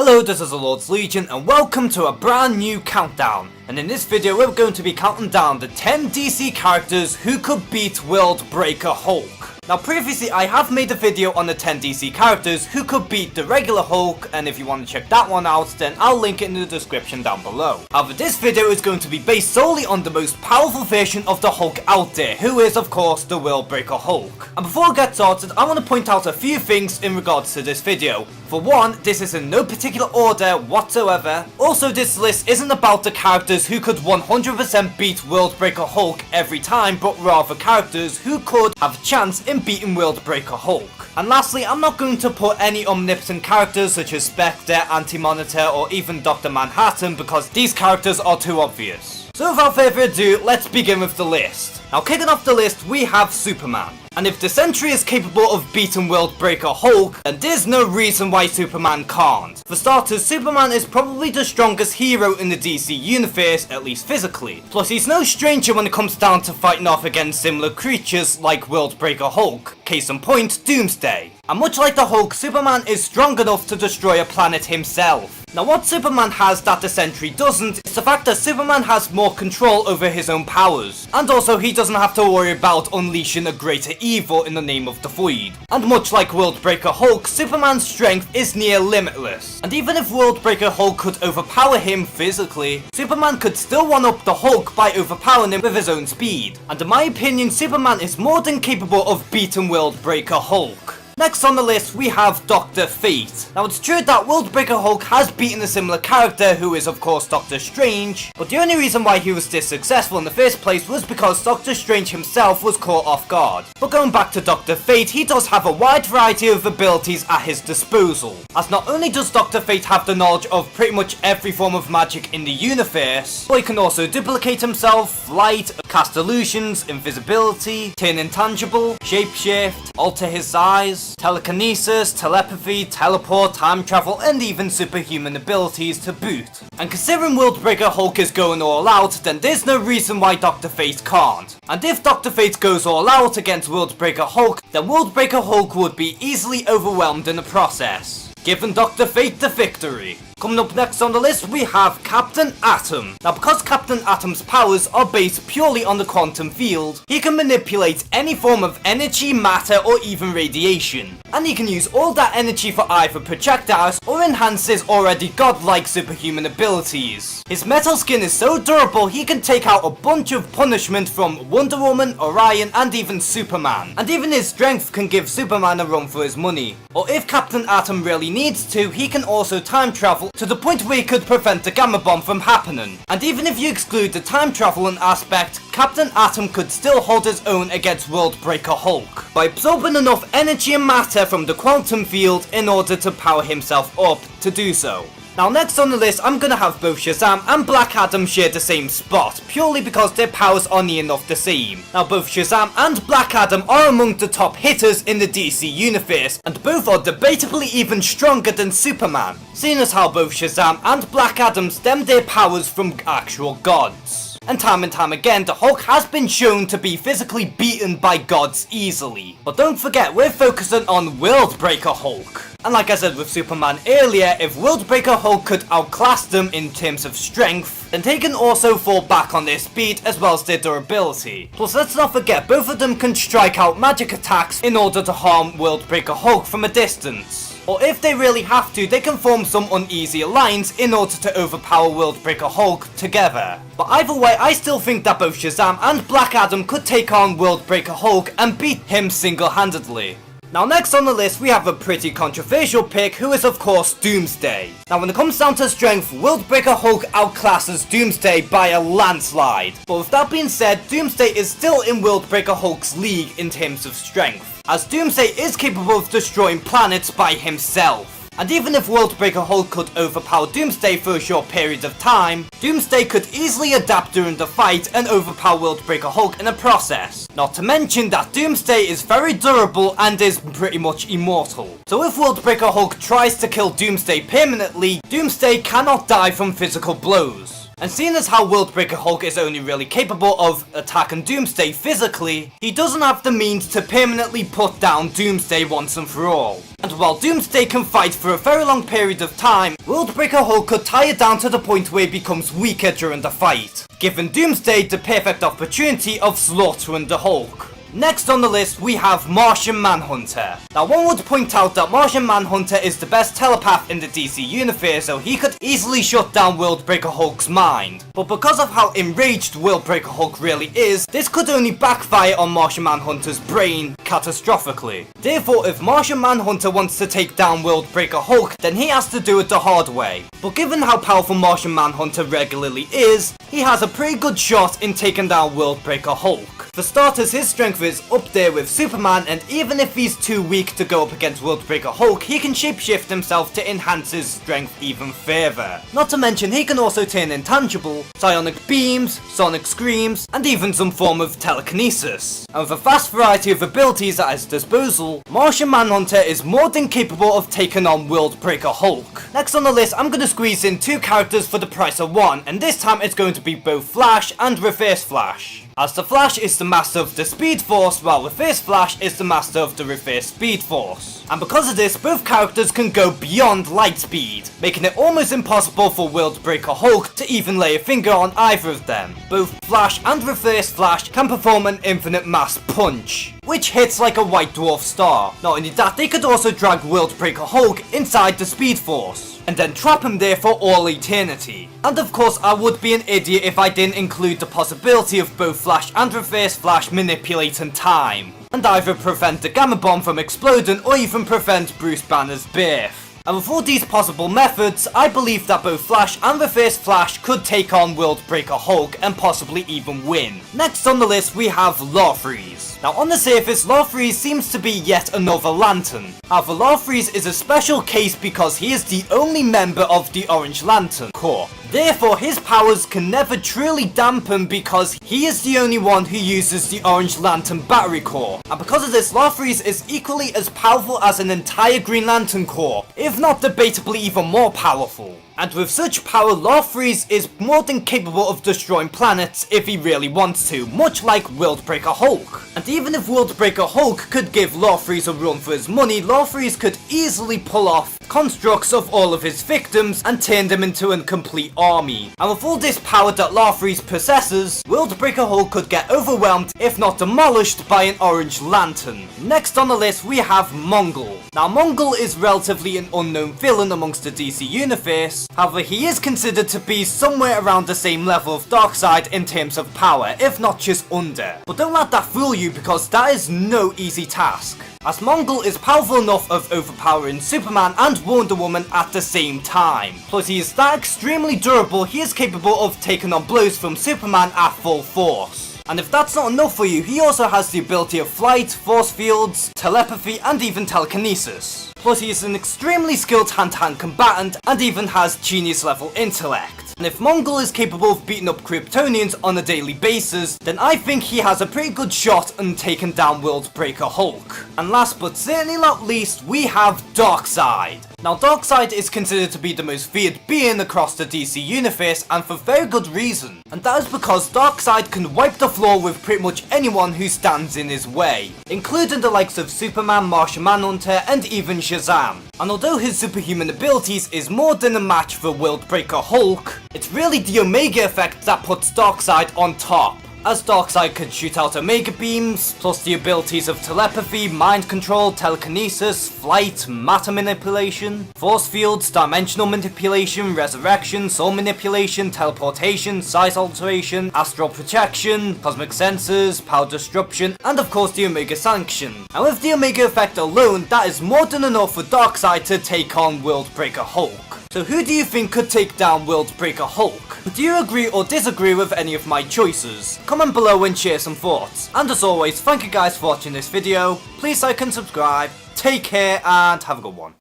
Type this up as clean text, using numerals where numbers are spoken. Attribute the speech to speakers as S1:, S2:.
S1: Hello, this is the Lord's Legion and welcome to a brand new countdown. And in this video we're going to be counting down the 10 DC characters who could beat World Breaker Hulk. Now previously I have made a video on the 10 DC characters who could beat the regular Hulk, and if you want to check that one out then I'll link it in the description down below. However, this video is going to be based solely on the most powerful version of the Hulk out there, who is of course the World Breaker Hulk. And before I get started, I want to point out a few things in regards to this video. For one, this is in no particular order whatsoever. Also, this list isn't about the characters who could 100% beat World Breaker Hulk every time, but rather characters who could have a chance in beating World Breaker Hulk. And lastly, I'm not going to put any omnipotent characters such as Spectre, Anti-Monitor or even Dr. Manhattan because these characters are too obvious. So without further ado, let's begin with the list. Now kicking off the list, we have Superman. And if the Sentry is capable of beating World Breaker Hulk, then there's no reason why Superman can't. For starters, Superman is probably the strongest hero in the DC universe, at least physically. Plus he's no stranger when it comes down to fighting off against similar creatures like World Breaker Hulk, case in point, Doomsday. And much like the Hulk, Superman is strong enough to destroy a planet himself. Now what Superman has that the Sentry doesn't is the fact that Superman has more control over his own powers. And also he doesn't have to worry about unleashing a greater evil in the name of the Void. And much like World Breaker Hulk, Superman's strength is near limitless. And even if World Breaker Hulk could overpower him physically, Superman could still one-up the Hulk by overpowering him with his own speed. And in my opinion, Superman is more than capable of beating World Breaker Hulk. Next on the list we have Dr. Fate. Now it's true that World Breaker Hulk has beaten a similar character who is of course Doctor Strange, but the only reason why he was this successful in the first place was because Doctor Strange himself was caught off guard. But going back to Dr. Fate, he does have a wide variety of abilities at his disposal, as not only does Dr. Fate have the knowledge of pretty much every form of magic in the universe, but he can also duplicate himself, flight, cast illusions, invisibility, turn intangible, shapeshift, alter his size, telekinesis, telepathy, teleport, time travel, and even superhuman abilities to boot. And considering World Breaker Hulk is going all out, then there's no reason why Dr. Fate can't. And if Dr. Fate goes all out against World Breaker Hulk, then World Breaker Hulk would be easily overwhelmed in the process, giving Dr. Fate the victory. Coming up next on the list we have Captain Atom. Now because Captain Atom's powers are based purely on the quantum field, he can manipulate any form of energy, matter or even radiation. And he can use all that energy for either projectiles or enhance his already godlike superhuman abilities. His metal skin is so durable he can take out a bunch of punishment from Wonder Woman, Orion and even Superman. And even his strength can give Superman a run for his money. Or if Captain Atom really needs to, he can also time travel to the point where he could prevent the Gamma Bomb from happening. And even if you exclude the time traveling aspect, Captain Atom could still hold his own against World Breaker Hulk by absorbing enough energy and matter from the quantum field in order to power himself up to do so. Now next on the list I'm gonna have both Shazam and Black Adam share the same spot, purely because their powers are near enough the same. Now both Shazam and Black Adam are among the top hitters in the DC universe, and both are debatably even stronger than Superman, seeing as how both Shazam and Black Adam stem their powers from actual gods. And time again, the Hulk has been shown to be physically beaten by gods easily. But don't forget, we're focusing on World Breaker Hulk. And like I said with Superman earlier, if World Breaker Hulk could outclass them in terms of strength, then they can also fall back on their speed as well as their durability. Plus let's not forget, both of them can strike out magic attacks in order to harm World Breaker Hulk from a distance. Or if they really have to, they can form some uneasy alliance in order to overpower World Breaker Hulk together. But either way, I still think that both Shazam and Black Adam could take on World Breaker Hulk and beat him single-handedly. Now next on the list we have a pretty controversial pick, who is of course Doomsday. Now when it comes down to strength, World Breaker Hulk outclasses Doomsday by a landslide. But with that being said, Doomsday is still in World Breaker Hulk's league in terms of strength, as Doomsday is capable of destroying planets by himself. And even if World Breaker Hulk could overpower Doomsday for a short period of time, Doomsday could easily adapt during the fight and overpower World Breaker Hulk in the process. Not to mention that Doomsday is very durable and is pretty much immortal. So if World Breaker Hulk tries to kill Doomsday permanently, Doomsday cannot die from physical blows. And seeing as how Worldbreaker Hulk is only really capable of attacking Doomsday physically, he doesn't have the means to permanently put down Doomsday once and for all. And while Doomsday can fight for a very long period of time, Worldbreaker Hulk could tie it down to the point where he becomes weaker during the fight, giving Doomsday the perfect opportunity of slaughtering the Hulk. Next on the list we have Martian Manhunter. Now one would point out that Martian Manhunter is the best telepath in the DC universe, so he could easily shut down Worldbreaker Hulk's mind. But because of how enraged Worldbreaker Hulk really is, this could only backfire on Martian Manhunter's brain catastrophically. Therefore, if Martian Manhunter wants to take down Worldbreaker Hulk, then he has to do it the hard way. But given how powerful Martian Manhunter regularly is, he has a pretty good shot in taking down Worldbreaker Hulk. For starters, his strength is up there with Superman, and even if he's too weak to go up against Worldbreaker Hulk, he can shapeshift himself to enhance his strength even further. Not to mention, he can also turn intangible, psionic beams, sonic screams, and even some form of telekinesis. And with a vast variety of abilities at his disposal, Martian Manhunter is more than capable of taking on Worldbreaker Hulk. Next on the list, I'm going to squeeze in two characters for the price of one, and this time it's going to be both Flash and Reverse Flash. As the Flash is the master of the Speed Force, while Reverse Flash is the master of the Reverse Speed Force. And because of this, both characters can go beyond light speed, making it almost impossible for Worldbreaker Hulk to even lay a finger on either of them. Both Flash and Reverse Flash can perform an infinite mass punch, which hits like a white dwarf star. Not only that, they could also drag Worldbreaker Hulk inside the Speed Force, and then trap him there for all eternity. And of course, I would be an idiot if I didn't include the possibility of both Flash and Reverse Flash manipulating time, and either prevent the Gamma Bomb from exploding or even prevent Bruce Banner's birth. And with all these possible methods, I believe that both Flash and Reverse Flash could take on Worldbreaker Hulk and possibly even win. Next on the list we have Lawfreeze. Now on the surface, Lawfreeze seems to be yet another Lantern. However, Lawfreeze is a special case because he is the only member of the Orange Lantern Corps. Therefore, his powers can never truly dampen because he is the only one who uses the Orange Lantern Battery Core. And because of this, Lawfreeze is equally as powerful as an entire Green Lantern Corps, if not debatably even more powerful. And with such power, Lawfreeze is more than capable of destroying planets if he really wants to, much like Worldbreaker Hulk. And even if Worldbreaker Hulk could give Lawfreeze a run for his money, Lawfreeze could easily pull off constructs of all of his victims and turn them into a complete army. And with all this power that Lawfreeze possesses, Worldbreaker Hulk could get overwhelmed, if not demolished, by an Orange Lantern. Next on the list we have Mongol. Now Mongol is relatively an unknown villain amongst the DC universe. However, he is considered to be somewhere around the same level of Darkseid in terms of power, if not just under. But don't let that fool you, because that is no easy task, as Mongol is powerful enough of overpowering Superman and Wonder Woman at the same time. Plus he is that extremely durable, he is capable of taking on blows from Superman at full force. And if that's not enough for you, he also has the ability of flight, force fields, telepathy, and even telekinesis. Plus he is an extremely skilled hand-to-hand combatant and even has genius level intellect. And if Mongol is capable of beating up Kryptonians on a daily basis, then I think he has a pretty good shot on taking down Worldbreaker Hulk. And last but certainly not least, we have Darkseid. Now Darkseid is considered to be the most feared being across the DC universe, and for very good reason. And that is because Darkseid can wipe the floor with pretty much anyone who stands in his way, including the likes of Superman, Martian Manhunter, and even Shazam. And although his superhuman abilities is more than a match for Worldbreaker Hulk, it's really the Omega effect that puts Darkseid on top, as Darkseid can shoot out Omega beams, plus the abilities of telepathy, mind control, telekinesis, flight, matter manipulation, force fields, dimensional manipulation, resurrection, soul manipulation, teleportation, size alteration, astral projection, cosmic sensors, power disruption, and of course the Omega Sanction. And with the Omega effect alone, that is more than enough for Darkseid to take on Worldbreaker Hulk. So who do you think could take down Worldbreaker Hulk? Do you agree or disagree with any of my choices? Comment below and share some thoughts. And as always, thank you guys for watching this video. Please like and subscribe. Take care and have a good one.